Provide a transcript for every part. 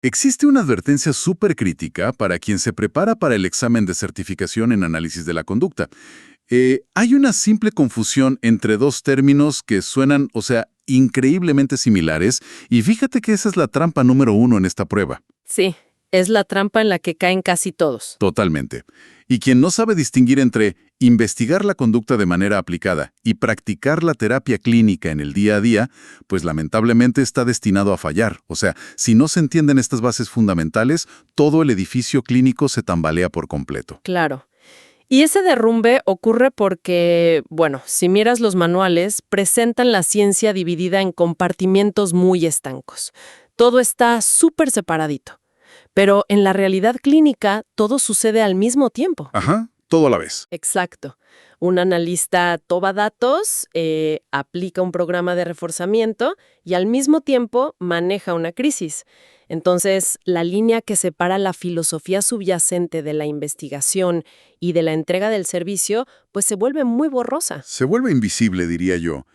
Existe una advertencia súper crítica para quien se prepara para el examen de certificación en análisis de la conducta. Hay una simple confusión entre dos términos que suenan, o sea, increíblemente similares, y fíjate que esa es la trampa número uno en esta prueba. Sí, es la trampa en la que caen casi todos. Totalmente. Y quien no sabe distinguir entre investigar la conducta de manera aplicada y practicar la terapia clínica en el día a día, pues lamentablemente está destinado a fallar. O sea, si no se entienden estas bases fundamentales, todo el edificio clínico se tambalea por completo. Claro. Y ese derrumbe ocurre porque, bueno, si miras los manuales, presentan la ciencia dividida en compartimientos muy estancos. Todo está súper separadito. Pero en la realidad clínica, todo sucede al mismo tiempo. Ajá, todo a la vez. Exacto. Un analista toma datos, aplica un programa de reforzamiento y al mismo tiempo maneja una crisis. Entonces, la línea que separa la filosofía subyacente de la investigación y de la entrega del servicio, pues se vuelve muy borrosa. Se vuelve invisible, diría yo.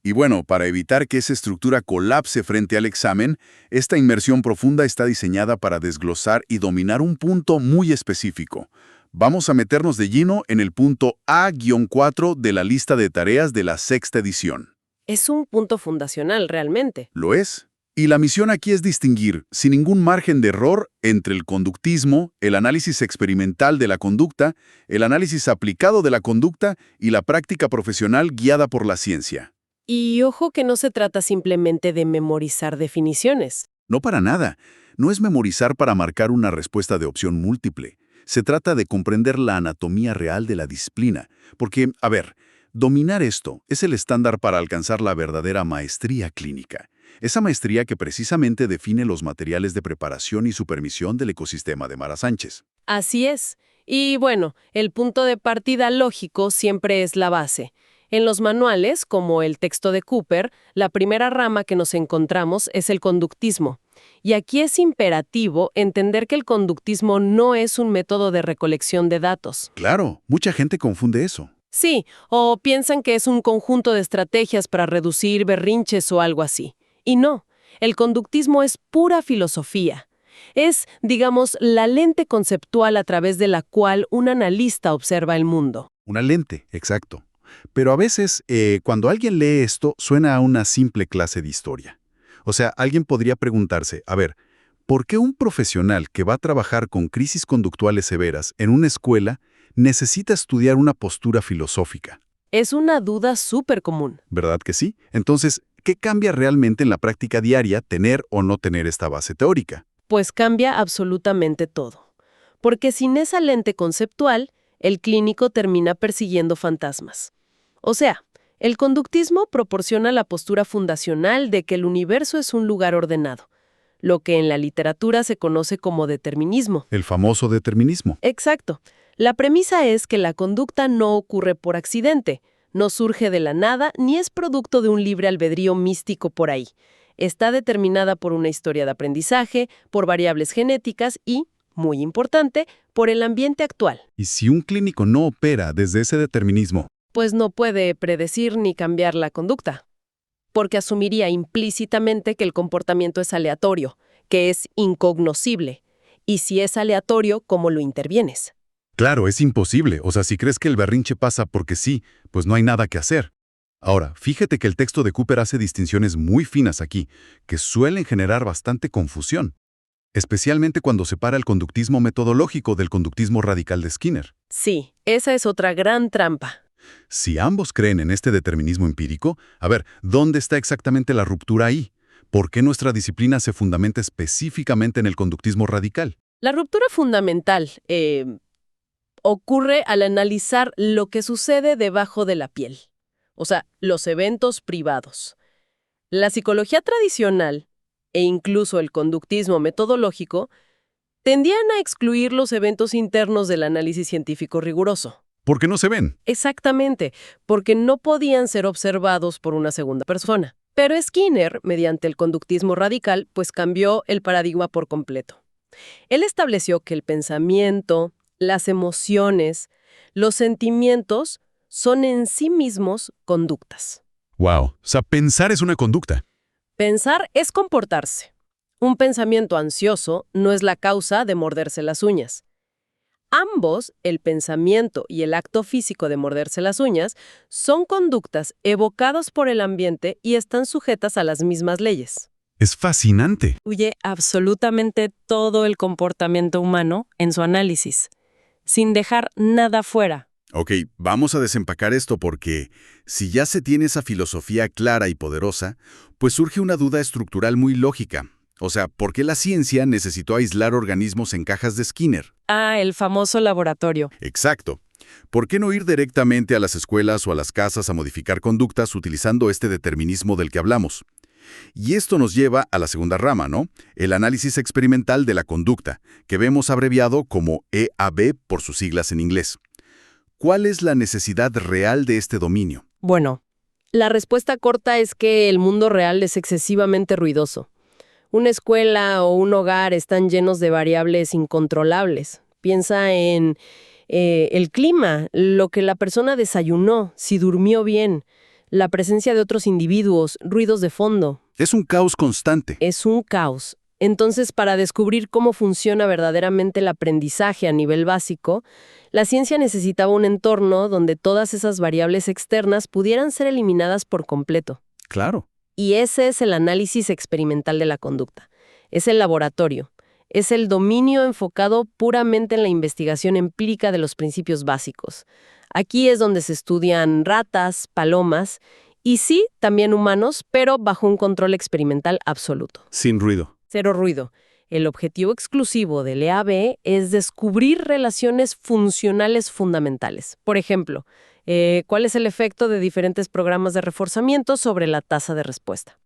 Y bueno, para evitar que esa estructura colapse frente al examen, esta inmersión profunda está diseñada para desglosar y dominar un punto muy específico. Vamos a meternos de lleno en el punto A-4 de la lista de tareas de la sexta edición. Es un punto fundacional realmente. ¿Lo es? Y la misión aquí es distinguir, sin ningún margen de error, entre el conductismo, el análisis experimental de la conducta, el análisis aplicado de la conducta y la práctica profesional guiada por la ciencia. Y ojo que no se trata simplemente de memorizar definiciones. No para nada. No es memorizar para marcar una respuesta de opción múltiple. Se trata de comprender la anatomía real de la disciplina. Porque, a ver, dominar esto es el estándar para alcanzar la verdadera maestría clínica. Esa maestría que precisamente define los materiales de preparación y supervisión del ecosistema de Mara Sánchez. Así es. Y bueno, el punto de partida lógico siempre es la base. En los manuales, como el texto de Cooper, la primera rama que nos encontramos es el conductismo. Y aquí es imperativo entender que el conductismo no es un método de recolección de datos. Claro, mucha gente confunde eso. Sí, o piensan que es un conjunto de estrategias para reducir berrinches o algo así. Y no, el conductismo es pura filosofía. Es, digamos, la lente conceptual a través de la cual un analista observa el mundo. Una lente, exacto. Pero a veces, cuando alguien lee esto, suena a una simple clase de historia. O sea, alguien podría preguntarse, a ver, ¿por qué un profesional que va a trabajar con crisis conductuales severas en una escuela necesita estudiar una postura filosófica? Es una duda súper común. ¿Verdad que sí? Entonces, ¿qué cambia realmente en la práctica diaria tener o no tener esta base teórica? Pues cambia absolutamente todo. Porque sin esa lente conceptual, el clínico termina persiguiendo fantasmas. O sea, el conductismo proporciona la postura fundacional de que el universo es un lugar ordenado, lo que en la literatura se conoce como determinismo. El famoso determinismo. Exacto. La premisa es que la conducta no ocurre por accidente, no surge de la nada ni es producto de un libre albedrío místico por ahí. Está determinada por una historia de aprendizaje, por variables genéticas y, muy importante, por el ambiente actual. Y si un clínico no opera desde ese determinismo, Pues no puede predecir ni cambiar la conducta, porque asumiría implícitamente que el comportamiento es aleatorio, que es incognoscible. Y si es aleatorio, ¿cómo lo intervienes? claro, es imposible. O sea, si crees que el berrinche pasa porque sí, pues no hay nada que hacer. Ahora, fíjate que el texto de Cooper hace distinciones muy finas aquí, que suelen generar bastante confusión, especialmente cuando separa el conductismo metodológico del conductismo radical de Skinner. Sí, esa es otra gran trampa. Si ambos creen en este determinismo empírico, a ver, ¿dónde está exactamente la ruptura ahí? ¿Por qué nuestra disciplina se fundamenta específicamente en el conductismo radical? La ruptura fundamental ocurre al analizar lo que sucede debajo de la piel, o sea, los eventos privados. La psicología tradicional, e incluso el conductismo metodológico, tendían a excluir los eventos internos del análisis científico riguroso. ¿Por qué no se ven? Exactamente, porque no podían ser observados por una segunda persona. Pero Skinner, mediante el conductismo radical, pues cambió el paradigma por completo. Él estableció que el pensamiento, las emociones, los sentimientos son en sí mismos conductas. Wow, o sea, pensar es una conducta. Pensar es comportarse. Un pensamiento ansioso no es la causa de morderse las uñas. Ambos, el pensamiento y el acto físico de morderse las uñas, son conductas evocadas por el ambiente y están sujetas a las mismas leyes. Es fascinante. Incluye absolutamente todo el comportamiento humano en su análisis, sin dejar nada fuera. Ok, vamos a desempacar esto porque si ya se tiene esa filosofía clara y poderosa, pues surge una duda estructural muy lógica. O sea, ¿por qué la ciencia necesitó aislar organismos en cajas de Skinner? Ah, el famoso laboratorio. Exacto. ¿Por qué no ir directamente a las escuelas o a las casas a modificar conductas utilizando este determinismo del que hablamos? Y esto nos lleva a la segunda rama, ¿no? El análisis experimental de la conducta, que vemos abreviado como EAB por sus siglas en inglés. ¿Cuál es la necesidad real de este dominio? Bueno, la respuesta corta es que el mundo real es excesivamente ruidoso. Una escuela o un hogar están llenos de variables incontrolables. Piensa en el clima, lo que la persona desayunó, si durmió bien, la presencia de otros individuos, ruidos de fondo. Es un caos constante. Es un caos. Entonces, para descubrir cómo funciona verdaderamente el aprendizaje a nivel básico, la ciencia necesitaba un entorno donde todas esas variables externas pudieran ser eliminadas por completo. Claro. Y ese es el análisis experimental de la conducta. Es el laboratorio. Es el dominio enfocado puramente en la investigación empírica de los principios básicos. Aquí es donde se estudian ratas, palomas y sí, también humanos, pero bajo un control experimental absoluto. Sin ruido. Cero ruido. El objetivo exclusivo del EAB es descubrir relaciones funcionales fundamentales. Por ejemplo, ¿cuál es el efecto de diferentes programas de reforzamiento sobre la tasa de respuesta?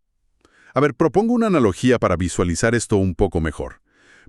A ver, propongo una analogía para visualizar esto un poco mejor.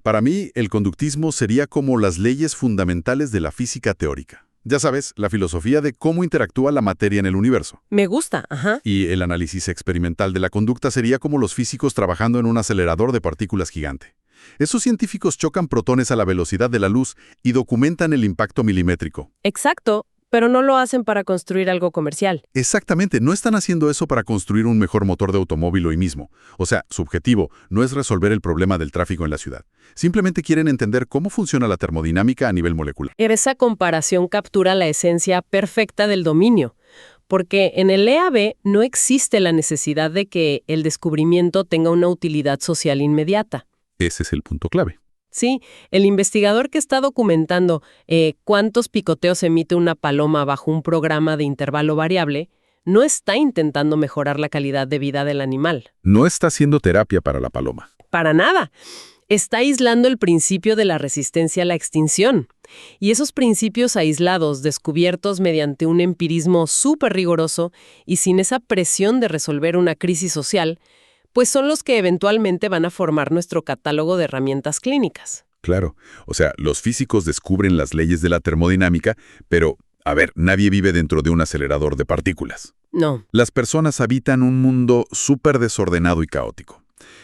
Para mí, el conductismo sería como las leyes fundamentales de la física teórica. Ya sabes, la filosofía de cómo interactúa la materia en el universo. Me gusta, ajá. Y el análisis experimental de la conducta sería como los físicos trabajando en un acelerador de partículas gigante. Esos científicos chocan protones a la velocidad de la luz y documentan el impacto milimétrico. Exacto, pero no lo hacen para construir algo comercial. Exactamente, no están haciendo eso para construir un mejor motor de automóvil hoy mismo. O sea, su objetivo no es resolver el problema del tráfico en la ciudad. Simplemente quieren entender cómo funciona la termodinámica a nivel molecular. Esa comparación captura la esencia perfecta del dominio, porque en el EAB no existe la necesidad de que el descubrimiento tenga una utilidad social inmediata. Ese es el punto clave. Sí, el investigador que está documentando cuántos picoteos emite una paloma bajo un programa de intervalo variable, no está intentando mejorar la calidad de vida del animal. No está haciendo terapia para la paloma. Para nada. Está aislando el principio de la resistencia a la extinción. Y esos principios aislados, descubiertos mediante un empirismo súper riguroso y sin esa presión de resolver una crisis social, pues son los que eventualmente van a formar nuestro catálogo de herramientas clínicas. Claro, o sea, los físicos descubren las leyes de la termodinámica, pero, a ver, nadie vive dentro de un acelerador de partículas. No. Las personas habitan un mundo súper desordenado y caótico.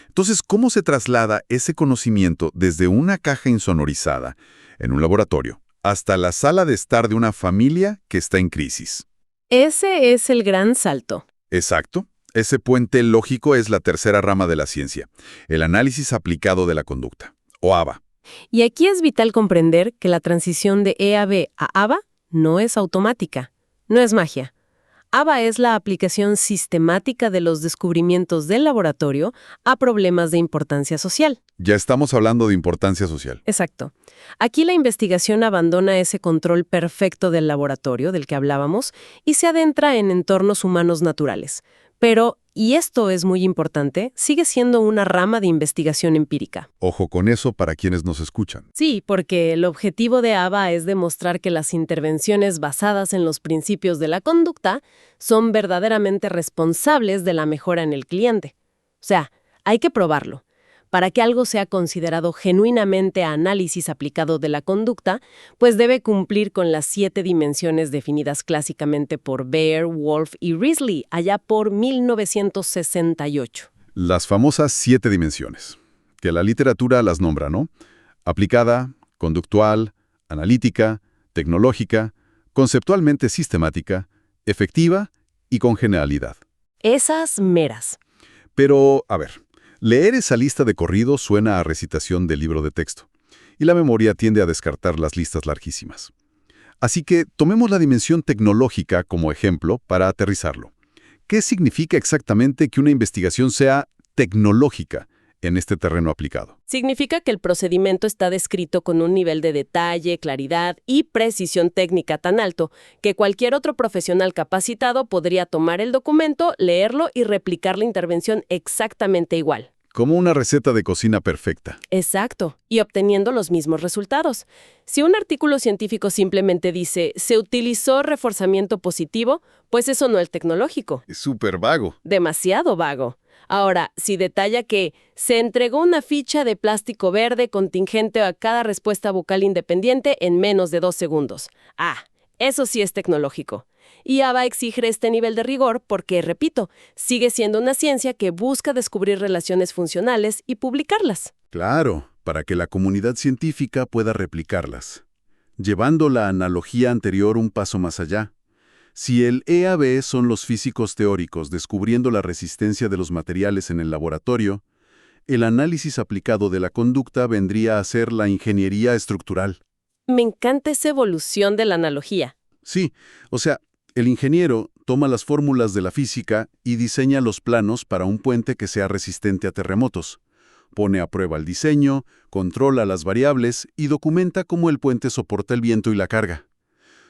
Entonces, ¿cómo se traslada ese conocimiento desde una caja insonorizada, en un laboratorio, hasta la sala de estar de una familia que está en crisis? Ese es el gran salto. Exacto. Ese puente lógico es la tercera rama de la ciencia, el análisis aplicado de la conducta, o ABA. Y aquí es vital comprender que la transición de EAB a ABA no es automática, no es magia. ABA es la aplicación sistemática de los descubrimientos del laboratorio a problemas de importancia social. Ya estamos hablando de importancia social. Exacto. Aquí la investigación abandona ese control perfecto del laboratorio del que hablábamos y se adentra en entornos humanos naturales. Pero, y esto es muy importante, sigue siendo una rama de investigación empírica. Ojo con eso para quienes nos escuchan. Sí, porque el objetivo de ABA es demostrar que las intervenciones basadas en los principios de la conducta son verdaderamente responsables de la mejora en el cliente. O sea, hay que probarlo. Para que algo sea considerado genuinamente análisis aplicado de la conducta, pues debe cumplir con las 7 dimensiones definidas clásicamente por Baer, Wolf y Risley, allá por 1968. Las famosas 7 dimensiones, que la literatura las nombra, ¿no? Aplicada, conductual, analítica, tecnológica, conceptualmente sistemática, efectiva y con generalidad. Esas meras. Pero, a ver, Leer esa lista de corrido suena a recitación del libro de texto, y la memoria tiende a descartar las listas larguísimas. Así que tomemos la dimensión tecnológica como ejemplo para aterrizarlo. ¿Qué significa exactamente que una investigación sea tecnológica en este terreno aplicado? Significa que el procedimiento está descrito con un nivel de detalle, claridad y precisión técnica tan alto que cualquier otro profesional capacitado podría tomar el documento, leerlo y replicar la intervención exactamente igual. Como una receta de cocina perfecta. Exacto, y obteniendo los mismos resultados. Si un artículo científico simplemente dice «se utilizó reforzamiento positivo», pues eso no es tecnológico. Es súper vago. Demasiado vago. Ahora, si detalla que se entregó una ficha de plástico verde contingente a cada respuesta vocal independiente en menos de 2 segundos. Eso sí es tecnológico. Y ABA exige este nivel de rigor porque, repito, sigue siendo una ciencia que busca descubrir relaciones funcionales y publicarlas. Claro, para que la comunidad científica pueda replicarlas. Llevando la analogía anterior un paso más allá. Si el EAB son los físicos teóricos descubriendo la resistencia de los materiales en el laboratorio, el análisis aplicado de la conducta vendría a ser la ingeniería estructural. Me encanta esa evolución de la analogía. Sí, o sea, el ingeniero toma las fórmulas de la física y diseña los planos para un puente que sea resistente a terremotos. Pone a prueba el diseño, controla las variables y documenta cómo el puente soporta el viento y la carga.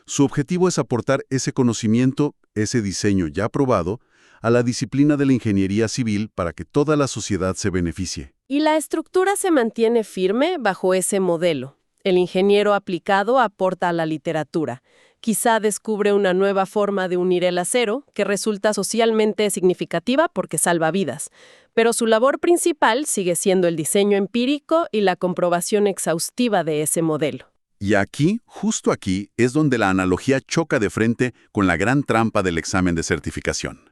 Su objetivo es aportar ese conocimiento, ese diseño ya probado, a la disciplina de la ingeniería civil para que toda la sociedad se beneficie. Y la estructura se mantiene firme bajo ese modelo. El ingeniero aplicado aporta a la literatura. Quizá descubre una nueva forma de unir el acero que resulta socialmente significativa porque salva vidas. Pero su labor principal sigue siendo el diseño empírico y la comprobación exhaustiva de ese modelo. Y aquí, justo aquí, es donde la analogía choca de frente con la gran trampa del examen de certificación.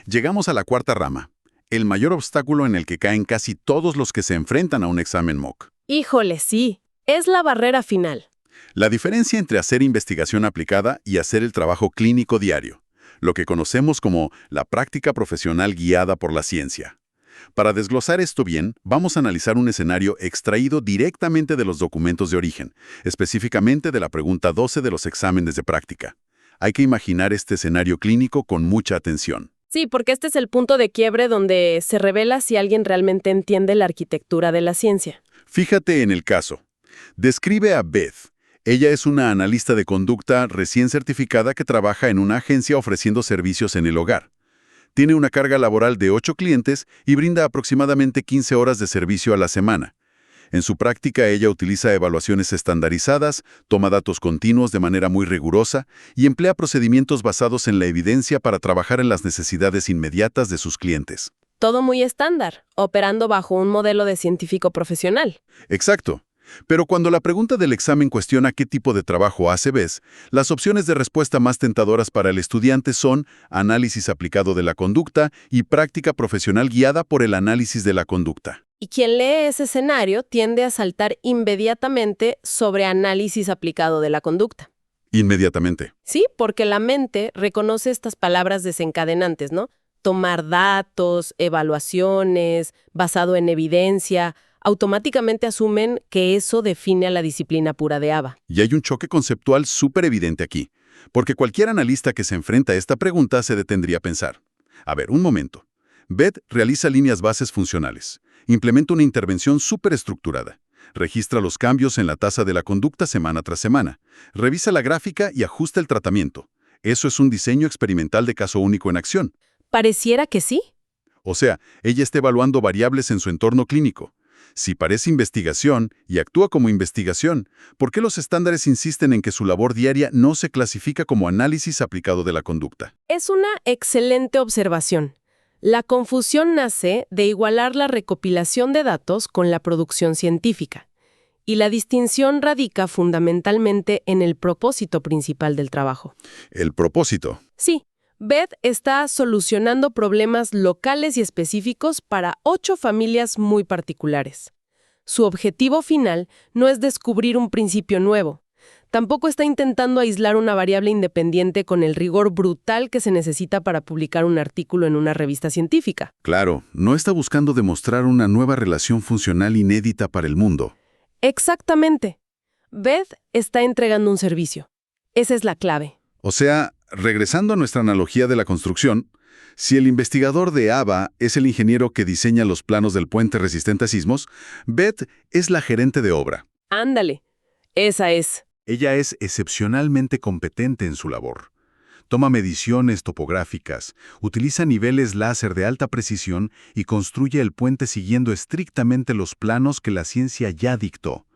Llegamos a la cuarta rama, el mayor obstáculo en el que caen casi todos los que se enfrentan a un examen mock. Híjole, sí, es la barrera final. La diferencia entre hacer investigación aplicada y hacer el trabajo clínico diario, lo que conocemos como la práctica profesional guiada por la ciencia. Para desglosar esto bien, vamos a analizar un escenario extraído directamente de los documentos de origen, específicamente de la pregunta 12 de los exámenes de práctica. Hay que imaginar este escenario clínico con mucha atención. Sí, porque este es el punto de quiebre donde se revela si alguien realmente entiende la arquitectura de la ciencia. Fíjate en el caso. Describe a Beth. Ella es una analista de conducta recién certificada que trabaja en una agencia ofreciendo servicios en el hogar. Tiene una carga laboral de 8 clientes y brinda aproximadamente 15 horas de servicio a la semana. En su práctica, ella utiliza evaluaciones estandarizadas, toma datos continuos de manera muy rigurosa y emplea procedimientos basados en la evidencia para trabajar en las necesidades inmediatas de sus clientes. Todo muy estándar, operando bajo un modelo de científico profesional. Exacto. Pero cuando la pregunta del examen cuestiona qué tipo de trabajo hace Beth, las opciones de respuesta más tentadoras para el estudiante son análisis aplicado de la conducta y práctica profesional guiada por el análisis de la conducta. Y quien lee ese escenario tiende a saltar inmediatamente sobre análisis aplicado de la conducta. Inmediatamente. Sí, porque la mente reconoce estas palabras desencadenantes, ¿no? Tomar datos, evaluaciones, basado en evidencia. Automáticamente asumen que eso define a la disciplina pura de ABA. Y hay un choque conceptual súper evidente aquí, porque cualquier analista que se enfrenta a esta pregunta se detendría a pensar. A ver, un momento. Beth realiza líneas bases funcionales, implementa una intervención súper estructurada, registra los cambios en la tasa de la conducta semana tras semana, revisa la gráfica y ajusta el tratamiento. Eso es un diseño experimental de caso único en acción. Pareciera que sí. O sea, ella está evaluando variables en su entorno clínico. Si parece investigación y actúa como investigación, ¿por qué los estándares insisten en que su labor diaria no se clasifica como análisis aplicado de la conducta? Es una excelente observación. La confusión nace de igualar la recopilación de datos con la producción científica. Y la distinción radica fundamentalmente en el propósito principal del trabajo. El propósito. Sí. Beth está solucionando problemas locales y específicos para 8 familias muy particulares. Su objetivo final no es descubrir un principio nuevo. Tampoco está intentando aislar una variable independiente con el rigor brutal que se necesita para publicar un artículo en una revista científica. Claro, no está buscando demostrar una nueva relación funcional inédita para el mundo. Exactamente. Beth está entregando un servicio. Esa es la clave. O sea, regresando a nuestra analogía de la construcción, si el investigador de ABA es el ingeniero que diseña los planos del puente resistente a sismos, Beth es la gerente de obra. Ándale. Esa es. Ella es excepcionalmente competente en su labor. Toma mediciones topográficas, utiliza niveles láser de alta precisión y construye el puente siguiendo estrictamente los planos que la ciencia ya dictó.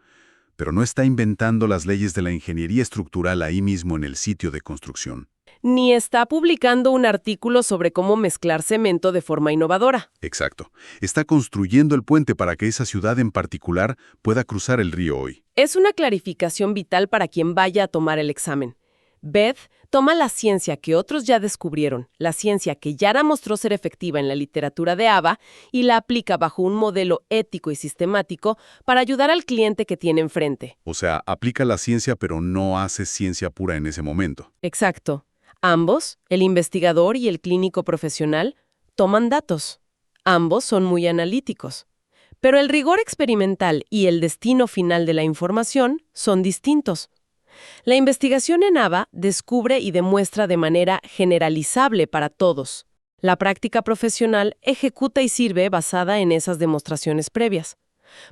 Pero no está inventando las leyes de la ingeniería estructural ahí mismo en el sitio de construcción. Ni está publicando un artículo sobre cómo mezclar cemento de forma innovadora. Exacto. Está construyendo el puente para que esa ciudad en particular pueda cruzar el río hoy. Es una clarificación vital para quien vaya a tomar el examen. Beth toma la ciencia que otros ya descubrieron, la ciencia que ya demostró ser efectiva en la literatura de ABA, y la aplica bajo un modelo ético y sistemático para ayudar al cliente que tiene enfrente. O sea, aplica la ciencia pero no hace ciencia pura en ese momento. Exacto. Ambos, el investigador y el clínico profesional, toman datos. Ambos son muy analíticos. Pero el rigor experimental y el destino final de la información son distintos. La investigación en ABA descubre y demuestra de manera generalizable para todos. La práctica profesional ejecuta y sirve basada en esas demostraciones previas.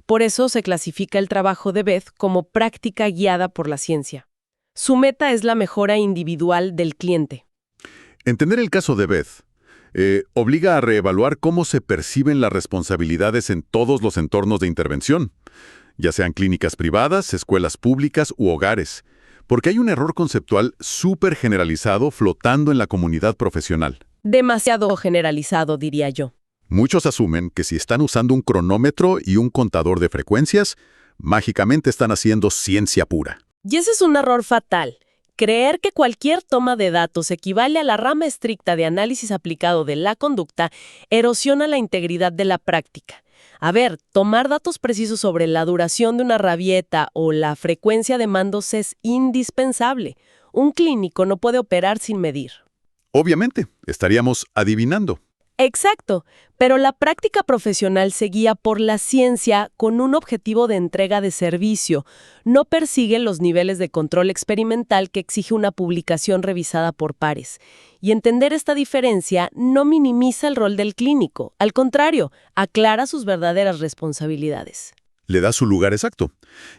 Por eso se clasifica el trabajo de Beth como práctica guiada por la ciencia. Su meta es la mejora individual del cliente. Entender el caso de Beth obliga a reevaluar cómo se perciben las responsabilidades en todos los entornos de intervención, ya sean clínicas privadas, escuelas públicas u hogares, porque hay un error conceptual súper generalizado flotando en la comunidad profesional. Demasiado generalizado, diría yo. Muchos asumen que si están usando un cronómetro y un contador de frecuencias, mágicamente están haciendo ciencia pura. Y ese es un error fatal. Creer que cualquier toma de datos equivale a la rama estricta de análisis aplicado de la conducta erosiona la integridad de la práctica. A ver, tomar datos precisos sobre la duración de una rabieta o la frecuencia de mandos es indispensable. Un clínico no puede operar sin medir. Obviamente, estaríamos adivinando. Exacto, pero la práctica profesional se guía por la ciencia con un objetivo de entrega de servicio. No persigue los niveles de control experimental que exige una publicación revisada por pares. Y entender esta diferencia no minimiza el rol del clínico. Al contrario, aclara sus verdaderas responsabilidades. Le da su lugar exacto.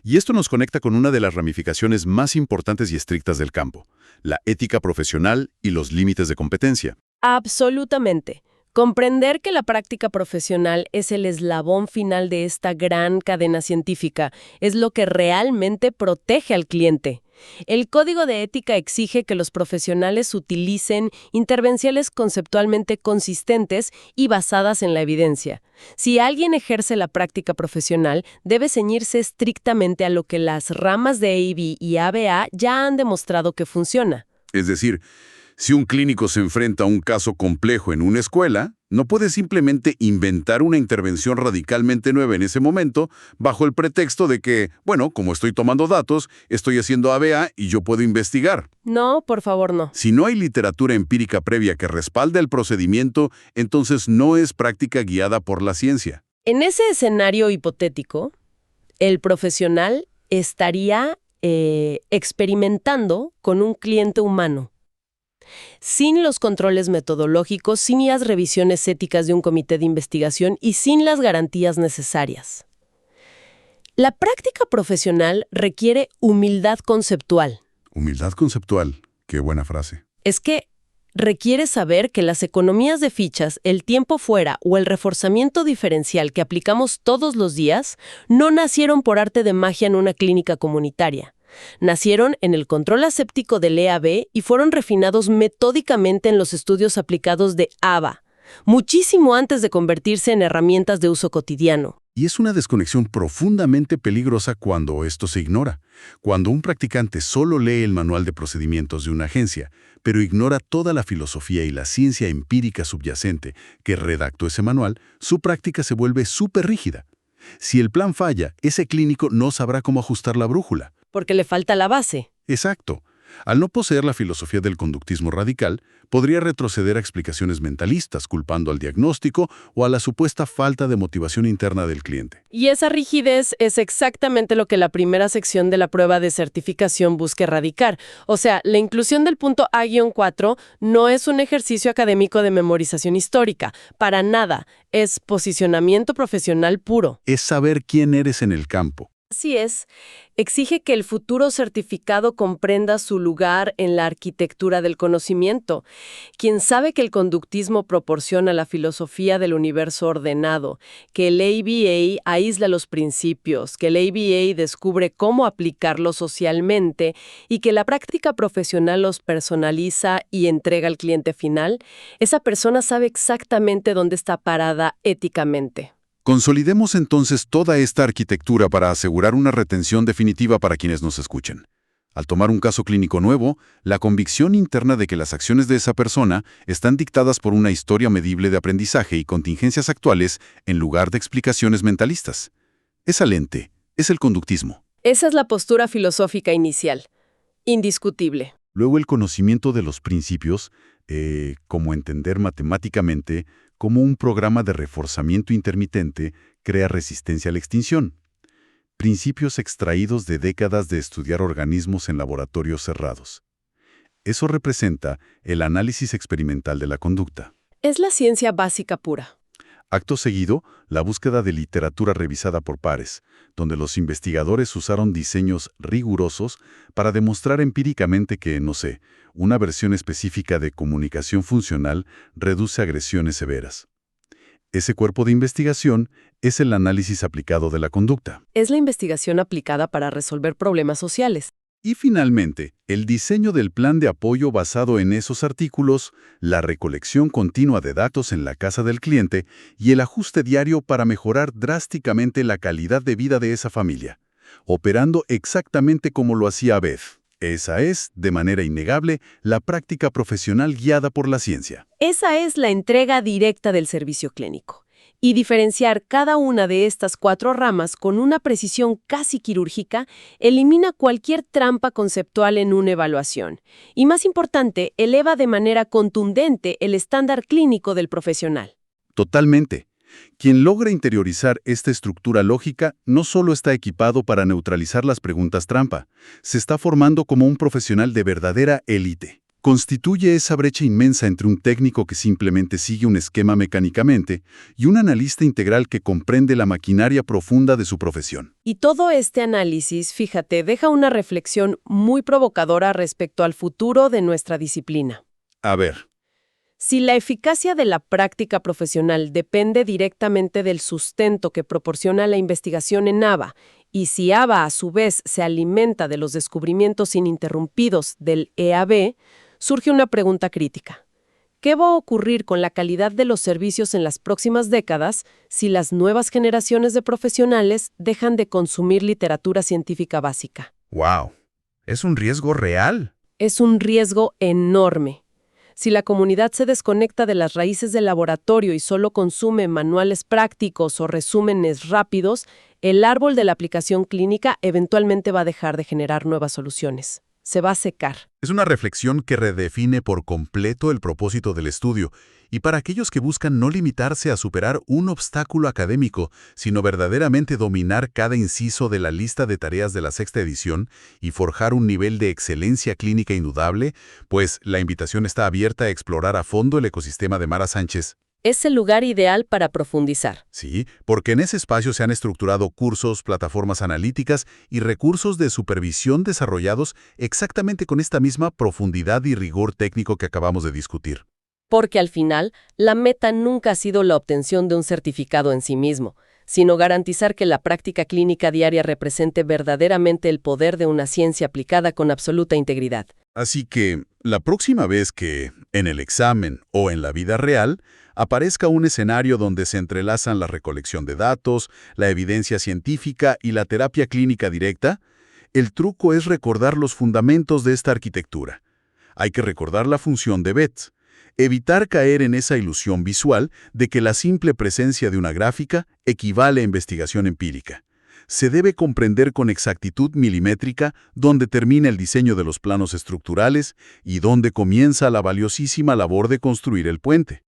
Y esto nos conecta con una de las ramificaciones más importantes y estrictas del campo, la ética profesional y los límites de competencia. Absolutamente. Comprender que la práctica profesional es el eslabón final de esta gran cadena científica es lo que realmente protege al cliente. El Código de Ética exige que los profesionales utilicen intervenciones conceptualmente consistentes y basadas en la evidencia. Si alguien ejerce la práctica profesional, debe ceñirse estrictamente a lo que las ramas de AIB y ABA ya han demostrado que funciona. Es decir, si un clínico se enfrenta a un caso complejo en una escuela, no puede simplemente inventar una intervención radicalmente nueva en ese momento bajo el pretexto de que, bueno, como estoy tomando datos, estoy haciendo ABA y yo puedo investigar. No, por favor, no. Si no hay literatura empírica previa que respalde el procedimiento, entonces no es práctica guiada por la ciencia. En ese escenario hipotético, el profesional estaría experimentando con un cliente humano, sin los controles metodológicos, sin las revisiones éticas de un comité de investigación y sin las garantías necesarias. La práctica profesional requiere humildad conceptual. Humildad conceptual. Qué buena frase. Es que requiere saber que las economías de fichas, el tiempo fuera o el reforzamiento diferencial que aplicamos todos los días no nacieron por arte de magia en una clínica comunitaria. Nacieron en el control aséptico del EAB y fueron refinados metódicamente en los estudios aplicados de ABA, muchísimo antes de convertirse en herramientas de uso cotidiano. Y es una desconexión profundamente peligrosa cuando esto se ignora. Cuando un practicante solo lee el manual de procedimientos de una agencia, pero ignora toda la filosofía y la ciencia empírica subyacente que redactó ese manual, su práctica se vuelve súper rígida. Si el plan falla, ese clínico no sabrá cómo ajustar la brújula. Porque le falta la base. Exacto. Al no poseer la filosofía del conductismo radical, podría retroceder a explicaciones mentalistas, culpando al diagnóstico o a la supuesta falta de motivación interna del cliente. Y esa rigidez es exactamente lo que la primera sección de la prueba de certificación busca erradicar. O sea, la inclusión del punto A-4 no es un ejercicio académico de memorización histórica, para nada. Es posicionamiento profesional puro. Es saber quién eres en el campo. Así es, exige que el futuro certificado comprenda su lugar en la arquitectura del conocimiento. Quien sabe que el conductismo proporciona la filosofía del universo ordenado, que el ABA aísla los principios, que el ABA descubre cómo aplicarlos socialmente y que la práctica profesional los personaliza y entrega al cliente final, esa persona sabe exactamente dónde está parada éticamente. Consolidemos entonces toda esta arquitectura para asegurar una retención definitiva para quienes nos escuchen. Al tomar un caso clínico nuevo, la convicción interna de que las acciones de esa persona están dictadas por una historia medible de aprendizaje y contingencias actuales en lugar de explicaciones mentalistas. Esa lente es el conductismo. Esa es la postura filosófica inicial. Indiscutible. Luego el conocimiento de los principios, como entender matemáticamente cómo un programa de reforzamiento intermitente crea resistencia a la extinción. Principios extraídos de décadas de estudiar organismos en laboratorios cerrados. Eso representa el análisis experimental de la conducta. Es la ciencia básica pura. Acto seguido, la búsqueda de literatura revisada por pares, donde los investigadores usaron diseños rigurosos para demostrar empíricamente que, no sé, una versión específica de comunicación funcional reduce agresiones severas. Ese cuerpo de investigación es el análisis aplicado de la conducta. Es la investigación aplicada para resolver problemas sociales. Y finalmente, el diseño del plan de apoyo basado en esos artículos, la recolección continua de datos en la casa del cliente y el ajuste diario para mejorar drásticamente la calidad de vida de esa familia, operando exactamente como lo hacía Beth. Esa es, de manera innegable, la práctica profesional guiada por la ciencia. Esa es la entrega directa del servicio clínico. Y diferenciar cada una de estas 4 ramas con una precisión casi quirúrgica elimina cualquier trampa conceptual en una evaluación. Y más importante, eleva de manera contundente el estándar clínico del profesional. Totalmente. Quien logra interiorizar esta estructura lógica no solo está equipado para neutralizar las preguntas trampa, se está formando como un profesional de verdadera élite. Constituye esa brecha inmensa entre un técnico que simplemente sigue un esquema mecánicamente y un analista integral que comprende la maquinaria profunda de su profesión. Y todo este análisis, fíjate, deja una reflexión muy provocadora respecto al futuro de nuestra disciplina. A ver. Si la eficacia de la práctica profesional depende directamente del sustento que proporciona la investigación en ABA, y si ABA a su vez se alimenta de los descubrimientos ininterrumpidos del EAB, surge una pregunta crítica. ¿Qué va a ocurrir con la calidad de los servicios en las próximas décadas si las nuevas generaciones de profesionales dejan de consumir literatura científica básica? ¡Wow! ¿Es un riesgo real? Es un riesgo enorme. Si la comunidad se desconecta de las raíces del laboratorio y solo consume manuales prácticos o resúmenes rápidos, el árbol de la aplicación clínica eventualmente va a dejar de generar nuevas soluciones. Se va a secar. Es una reflexión que redefine por completo el propósito del estudio, y para aquellos que buscan no limitarse a superar un obstáculo académico, sino verdaderamente dominar cada inciso de la lista de tareas de la 6ª edición y forjar un nivel de excelencia clínica indudable, pues la invitación está abierta a explorar a fondo el ecosistema de Mara Sánchez. Es el lugar ideal para profundizar. Sí, porque en ese espacio se han estructurado cursos, plataformas analíticas y recursos de supervisión desarrollados exactamente con esta misma profundidad y rigor técnico que acabamos de discutir. Porque al final, la meta nunca ha sido la obtención de un certificado en sí mismo, sino garantizar que la práctica clínica diaria represente verdaderamente el poder de una ciencia aplicada con absoluta integridad. Así que, la próxima vez que, en el examen o en la vida real, aparezca un escenario donde se entrelazan la recolección de datos, la evidencia científica y la terapia clínica directa, el truco es recordar los fundamentos de esta arquitectura. Hay que recordar la función de Beth, evitar caer en esa ilusión visual de que la simple presencia de una gráfica equivale a investigación empírica. Se debe comprender con exactitud milimétrica dónde termina el diseño de los planos estructurales y dónde comienza la valiosísima labor de construir el puente.